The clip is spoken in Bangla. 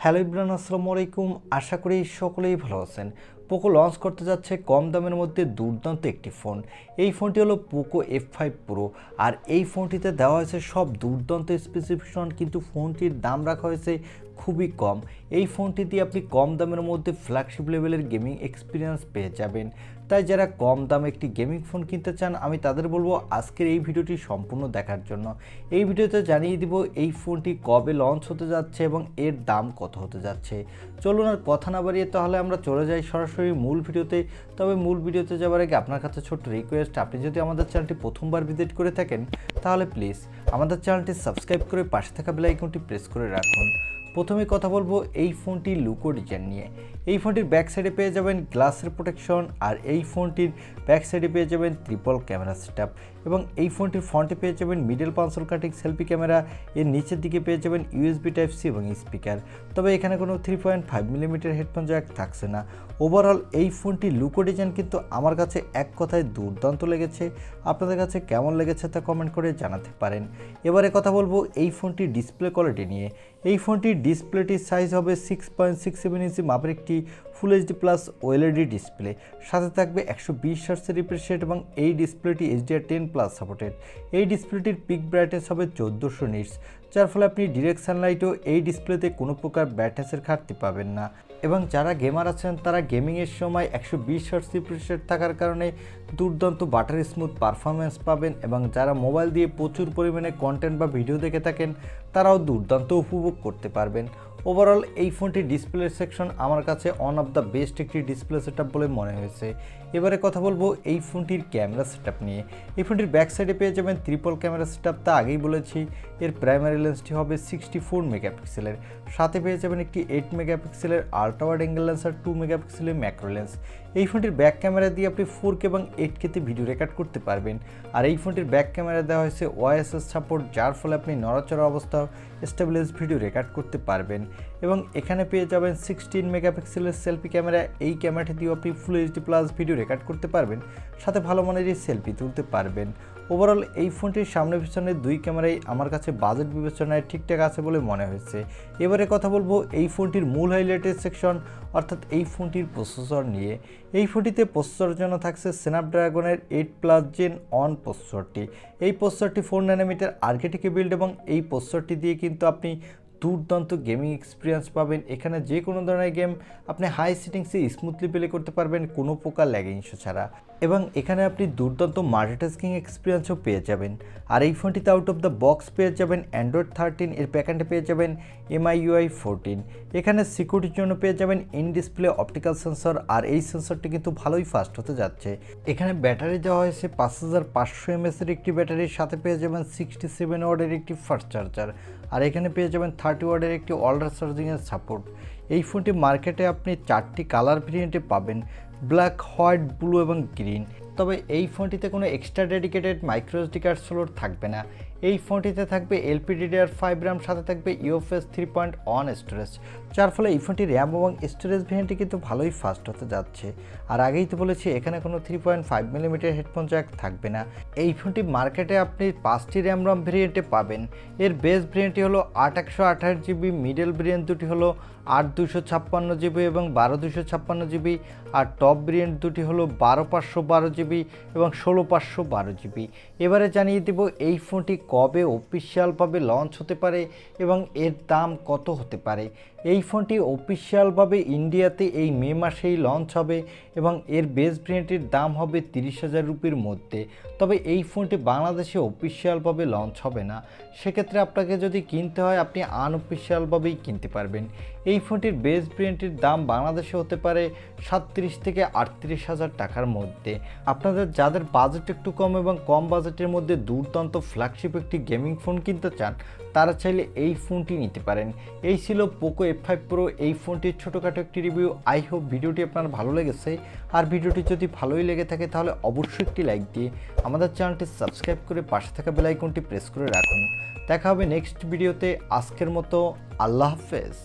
হ্যালো ইব্রান, আসসালামু আলাইকুম। আশা করি সকলেই ভালো আছেন। পোকো লঞ্চ করতে যাচ্ছে কম দামের মধ্যে দুর্দান্ত একটি ফোন। এই ফোনটি হলো পোকো F5 Pro, আর এই ফোনটিতে দেওয়া হয়েছে সব দুর্দান্ত স্পেসিফিকেশন, কিন্তু ফোনটির দাম রাখা হয়েছে খুবই কম। এই ফোনটি দিয়ে আপনি কম দামের মধ্যে ফ্ল্যাগশিপ লেভেলের গেমিং এক্সপিরিয়েন্স পেয়ে যাবেন। তাই যারা কম দামে একটি গেমিং ফোন কিনতে চান, আমি তাদের বলবো আজকের এই ভিডিওটি সম্পূর্ণ দেখার জন্য। এই ভিডিওতে জানিয়ে দিব এই ফোনটি কবে লঞ্চ হতে যাচ্ছে এবং এর দাম কত হতে যাচ্ছে। চলুন আর কথা না বাড়িয়ে তাহলে আমরা চলে যাই সরাসরি মূল ভিডিওতে। তবে মূল ভিডিওতে যাওয়ার আগে আপনার কাছে ছোট্ট রিকোয়েস্ট, আপনি যদি আমাদের চ্যানেলটি প্রথমবার ভিজিট করে থাকেন তাহলে প্লিজ আমাদের চ্যানেলটি সাবস্ক্রাইব করে পাশে থাকা বেল আইকনটি প্রেস করে রাখুন। প্রথমে কথা বলবো এই ফোনটির লুকো ডিজাইন নিয়ে। এই ফোনটির ব্যাক সাইডে পেয়ে যাবেন গ্লাসের প্রোটেকশন, আর এই ফোনটির ব্যাক সাইডে পেয়ে যাবেন ট্রিপল ক্যামেরা সেটআপ, এবং এই ফোনটির ফ্রন্টে পেয়ে যাবেন মিডল পাঞ্চল কাটিং সেলফি ক্যামেরা। এর নিচের দিকে পেয়ে যাবেন USB Type-C এবং স্পিকার। তবে এখানে কোনো 3.5mm হেডফোন জ্যাক থাকছে না। ওভারঅল এই ফোনটির লুকো ডিজাইন কিন্তু আমার কাছে এক কথায় দুর্দান্ত লেগেছে। আপনাদের কাছে কেমন লেগেছে তা কমেন্ট করে জানাতে পারেন। এবারে কথা বলবো এই ফোনটির ডিসপ্লে কোয়ালিটি নিয়ে। এই ফোনটির ডিসপ্লেটির সাইজ হবে 6.67 ইঞ্চি মাপের একটি ফুল HD+ OLED ডিসপ্লে। সাথে থাকবে 120 হার্টজের রিফ্রেশ রেট এবং এই ডিসপ্লেটি HDR10+ সাপোর্টেড। এই ডিসপ্লেটির পিক ব্রাইটনেস হবে 1400 নিটস, যার ফলে আপনি ডিরেক্ট সানলাইটেও এই ডিসপ্লেতে কোনো প্রকার ব্রাইটনেসের ঘাটতি পাবেন না। এবং যারা গেমার আছেন তারা গেমিংয়ের সময় 120 হার্টজ রিফ্রেশ রেট থাকার কারণে দুর্দান্ত বাটার স্মুথ পারফরমেন্স পাবেন, এবং যারা মোবাইল দিয়ে প্রচুর পরিমাণে কন্টেন্ট বা ভিডিও দেখে থাকেন তারাও দুর্দান্ত উপভোগ করতে পারবেন। ওভারঅল এই ফোনটির ডিসপ্লে সেকশন আমার কাছে ওয়ান অফ দ্য বেস্ট একটি ডিসপ্লে সেটআপ বলে মনে হয়েছে। এবারে কথা বলবো এই ফোনটির ক্যামেরা সেটআপ নিয়ে। এই ফোনটির ব্যাক সাইডে পেয়ে যাবেন ট্রিপল ক্যামেরা সেটআপ, তা আগেই বলেছি। এর প্রাইমারি লেন্সটি হবে 64 মেগাপিক্সেলের, সাথে পেয়ে যাবেন একটি 8 মেগাপিক্সেলের আল্ট্রা ওয়াইড অ্যাঙ্গেল লেন্স আর 2 মেগাপিক্সেলের ম্যাক্রো লেন্স। এই ফোনটির ব্যাক ক্যামেরা দিয়ে আপনি 4K এবং 8K তে ভিডিও রেকর্ড করতে পারবেন। আর এই ফোনটির ব্যাক ক্যামেরা দেওয়া হয়েছে OIS সাপোর্ট, যার ফলে আপনি নড়াচড়া অবস্থাও স্টেবলাইজ ভিডিও রেকর্ড করতে পারবেন। এবং এখানে পেয়ে যাবেন 16 মেগাপিক্সেলের সেলফি ক্যামেরা। এই ক্যামেরাটি দিয়ে আপনি ফুল HD+ ভিডিও রেকর্ড করতে পারবেন, সাথে ভালো মানেরই সেলফি তুলতে পারবেন। ওভারঅল এই ফোনটির সামনে পিছনে দুই ক্যামেরাই আমার কাছে বাজেট বিবেচনায় ঠিকঠাক আছে বলে মনে হয়েছে। এবারে কথা বলবো এই ফোনটির মূল হাইলাইটের সেকশন, অর্থাৎ এই ফোনটির প্রসেসর নিয়ে। এই ফোনটিতে প্রসেসরের জন্য থাকছে স্ন্যাপড্রাগনের 8+ Gen 1 প্রসেসরটি। এই প্রসেসরটি 4 ন্যানোমিটার আর্কিটেক্টে বিল্ড, এবং এই প্রসেসরটি দিয়ে কিন্তু আপনি দুর্দান্ত গেমিং এক্সপিরিয়েন্স পাবেন। এখানে যে কোনো ধরনের গেম আপনি হাই সেটিংসে স্মুথলি প্লে করতে পারবেন কোনো প্রকার ল্যাগিং ইস্যু ছাড়া, এবং এখানে আপনি দুর্দান্ত মাল্টিটাস্কিং এক্সপিরিয়েন্সও পেয়ে যাবেন। আর এই ফোনটিতে আউট অফ দ্য বক্স পেয়ে যাবেন Android 13, এর প্যাকেটে পেয়ে যাবেন MIUI 14। এখানে সিকিউরিটির জন্য পেয়ে যাবেন ইন ডিসপ্লে অপটিক্যাল সেন্সর, আর এই সেন্সরটি কিন্তু ভালোই ফাস্ট হতে যাচ্ছে। এখানে ব্যাটারি দেওয়া হয়েছে 5500 mAh এর একটি ব্যাটারির, সাথে পেয়ে যাবেন 67 ওয়াটের একটি ফাস্ট চার্জার, আর এখানে পেয়ে যাবেন 30 ওয়াটের একটি অলরাউন্ড চার্জিংয়ের সাপোর্ট। এই ফোনটি মার্কেটে আপনি 4টি কালার ভেরিয়েন্টে পাবেন, ব্ল্যাক, হোয়াইট, ব্লু এবং গ্রিন। তবে এই ফোনটিতে কোনো extra dedicated micro SD card slot থাকবে না। এই ফোনটিতে থাকবে LPDDR5 RAM, সাথে থাকবে UFS 3.1 স্টোরেজ, যার ফলে এই ফোনটি র্যাম এবং স্টোরেজ ভেরিয়েন্টটি কিন্তু ভালোই ফাস্ট হতে যাচ্ছে। আর আগেই তো বলেছি এখানে কোনো 3.5mm হেডফোন জ্যাক থাকবে না। এই ফোনটি মার্কেটে আপনি 5টি র্যাম রম ভেরিয়েন্টে পাবেন। এর বেস ভেরিয়েন্টটি হলো 8128GB, মিডল ভেরিয়েন্ট দুটি হলো 8256GB এবং 12256GB, আর টপ ভেরিয়েন্ট দুটি হলো 12512GB এবং 16512GB। এবারে জানিয়ে দেব এই ফোনটি কবে অফিসিয়ালভাবে লঞ্চ হতে পারে এবং এর দাম কত হতে পারে। এই ফোনটি অফিসিয়ালভাবে ইন্ডিয়াতে এই মে মাসেই লঞ্চ হবে, এবং এর বেস ভেরিয়েন্টের দাম হবে 30,000 রুপির মধ্যে। তবে এই ফোনটি বাংলাদেশে অফিসিয়ালভাবে লঞ্চ হবে না, সেক্ষেত্রে আপনাকে যদি কিনতে হয় আপনি আনঅফিসিয়ালভাবেই কিনতে পারবেন। এই ফোনটির বেস ভেরিয়েন্টের দাম বাংলাদেশে হতে পারে 37 থেকে 38,000 টাকার মধ্যে। আপনাদের যাদের বাজেট একটু কম এবং কম বাজেটের মধ্যে দুর্দান্ত ফ্ল্যাগশিপ একটি গেমিং ফোন কিনতে চান, তারা চাইলে এই ফোনটি নিতে পারেন। এই ছিল পোকো F5 Pro, এই ফোনটির ছোটোখাটো একটি রিভিউ। আই হোপ ভিডিওটি আপনার ভালো লেগেছে, আর ভিডিওটি যদি ভালোই লেগে থাকে তাহলে অবশ্যই একটি লাইক দিয়ে আমাদের চ্যানেলটি সাবস্ক্রাইব করে পাশে থাকা বেল আইকনটি প্রেস করে রাখুন। দেখা হবে নেক্সট ভিডিওতে। আজকের মতো আল্লাহ হাফেজ।